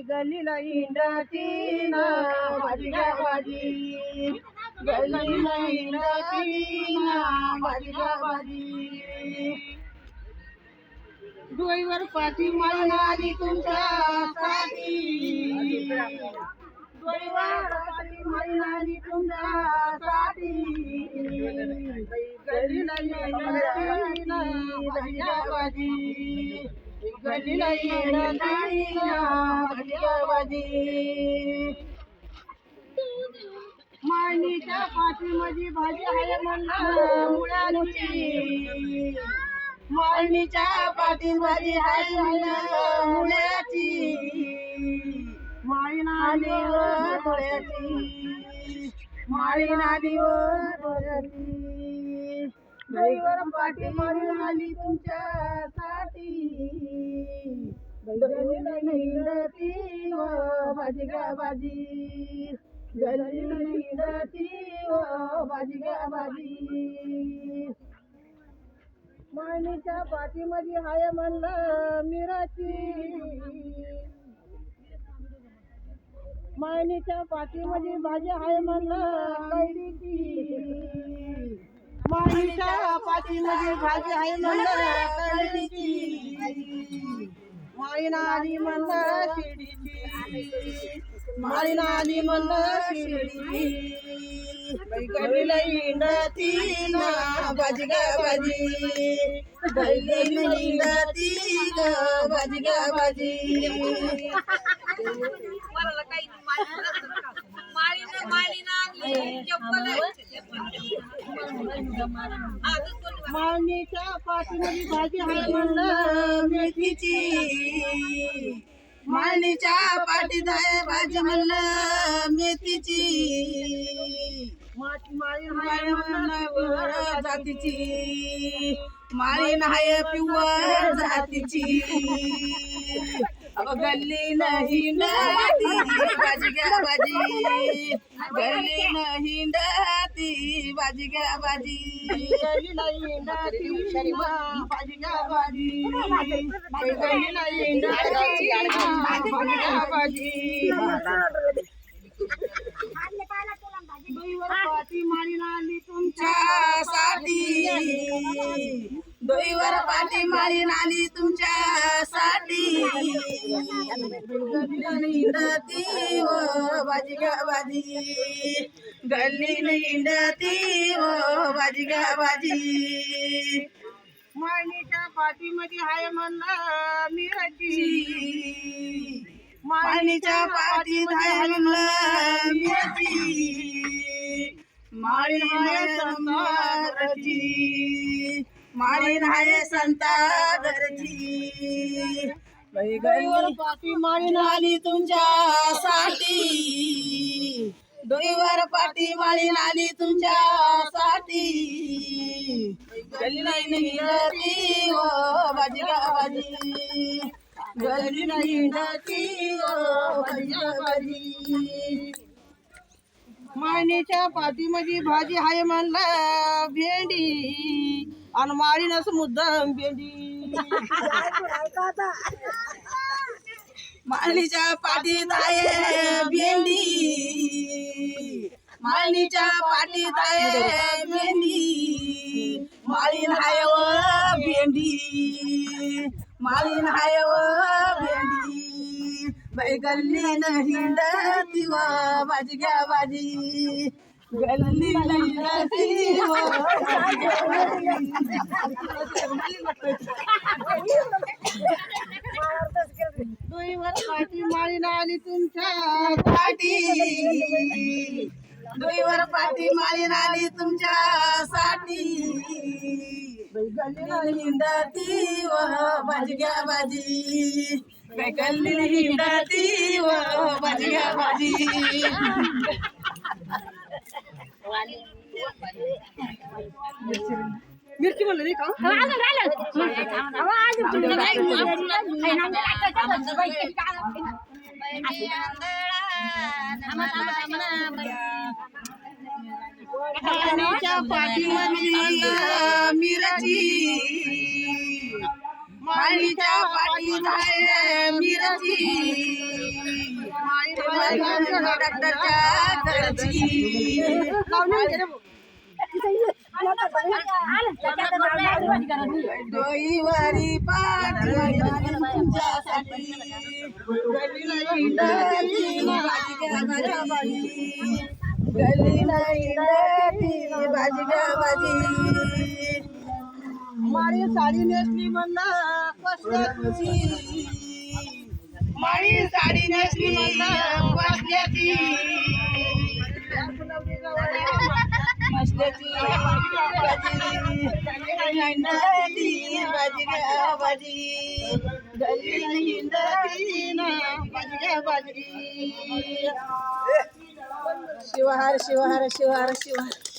गल्लीला इंडाची ना भाजी घ्या भाजी, गल्लीला इंडाची ना भाजी घ्या भाजी. डोईवर पाठी माळी आली तुमच्यासाठी, डोईवर पाठी माळी आली तुमच्यासाठी. गल्लीला इंडाची ना भाजी घ्या भाजी, गल्लीला इंडाची ना भाजी घ्या भाजी. माळणीच्या पाठीमध्ये भाजी आहे म्हणलं मुळ्याची, माळणीच्या पाठीत भाजी आहे म्हणलं मुळ्याची. माळी नालीवर डोळ्याची, माळी नालीवर डोळ्याची. डोईवर पाठी माळी आली तुमच्यासाठी, गल्लीला इंडाची व भाजी घ्या भाजी, गल्लीला इंडाची व भाजी घ्या भाजी. माळणीच्या पाठीमध्ये हाय म्हणलं मिराची, माळणीच्या पाठीमध्ये भाजी हाय म्हणलं कैरीची. माळणीच्या पाठीमध्ये भाजी आहे म्हणलं कैरीची, माळीना आली म्हणलं शिडीची, माळीना आली म्हणलं शिडीची. गल्लीला इंडाची ना भाजी घ्या भाजी, गल्लीला इंडाची ग भाजी घ्या भाजी. माळणीच्या पाठीमध्ये भाजी आहे म्हणलं मेथीची, माळणीच्या पाठीत आहे भाजी म्हणलं मेथीची. माळी म्हणलं जातीची, माळी नाही पिवळ जातीची. गल्ली नाही नाती भाजी घ्या भाजी, गल्ली नाही नाती भाजी घ्या भाजी, गल्ली नाही नाती भाजी घ्या भाजी, गल्ली नाही नाती भाजी घ्या भाजी. डोईवर पाठी माळी आली तुमच्यासाठी, डोईवर पाठी माळी आली तुमच्यासाठी. इंडती व भाजी घ्या भाजी, गल्ली इंडती व भाजी घ्या भाजी. माळणीच्या पाठीमध्ये हाय म्हणलं मिराची, माळणीच्या पाठीत हाय म्हणलं मिराची. माळी हाय संताची, माळी हाय संताची. डोईवर पाठी माळी आली तुमच्यासाठी, डोईवर पाठी माळी आली तुमच्यासाठी. गल्ली इंडाची व भाजी घ्या भाजी, गल्ली इंडाची व भाजी घ्या भाजी. माळणीच्या पाठीमध्ये भाजी आहे म्हणलं भेंडी, आणि माळीनच मुद्दाम भेंडी. माळणीच्या पाठीत आहे भेंडी, माळणीच्या पाठीत आहे भेंडी. माळीन हाय व भेंडी, माळीन हाय व भेंडी. बाई गल्ली हिंडती व भाजी घ्या भाजी, गल्ली हिंडती व भाजी घ्या भाजी. डोईवर पाठी माळी आली तुमच्यासाठी, डोईवर पाठी माळी आली तुमच्यासाठी. गल्ली हिंडती व भाजी घ्या भाजी, गल्ली हिंडती व भाजी घ्या भाजी. मिरची म्हणलं नाही का? माळणीच्या पाठीमध्ये मिरची, माळणीच्या पाठीत आहे मिरची. डॉक्टरच्या घरची डोईवारी पाठी तुमच्यासाठी गली नाही भाजी घ्या माझ्या बाई गली नाही भाजी घ्या भाजी माळी साडी नेसली म्हणलं कसल्याची माळी साडी नेसली म्हणलं कसल्याची मस्ल्याची भाजी घ्या भाजी गली भाजी शिवहार शिवहार शिवहार शिवहार